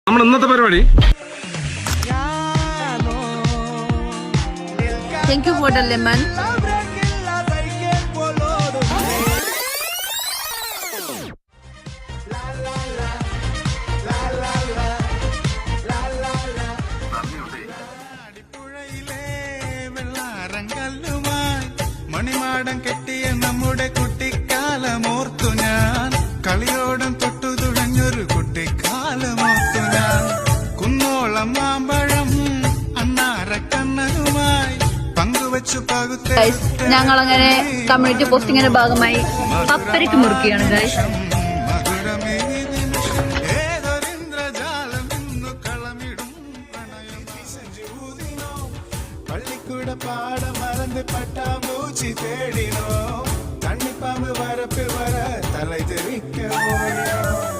നമ്മുടെ ഇന്നത്തെ പരിപാടി Thank you for the lemon. മണിമാടം കെട്ടിയ നമ്മുടെ കുട്ടിക്കാലമോർത്തു ഞാൻ കളിയോടം തൊട്ടു തുഴഞ്ഞൊരു കുട്ടിക്കാലമോർത്തു ഞാൻ കുന്നോളം മാമ്പഴം അണ്ണാരക്കണ്ണനുമായി പങ്കുവച്ചു പകുത്ത ഞങ്ങൾ അങ്ങനെ കമ്മ്യൂണിറ്റി പോസ്റ്റിങ്ങിന്റെ ഭാഗമായി പപ്പരക്ക് മുറുക്കിയാണ് ഗൈസ്. பள்ளிக்கூட பாட மறந்து பட்டாம்பூச்சி தேடினோம் தண்ணி பாம்பு வரப்பில் வர தலை தெரிக்க ஓடினோம்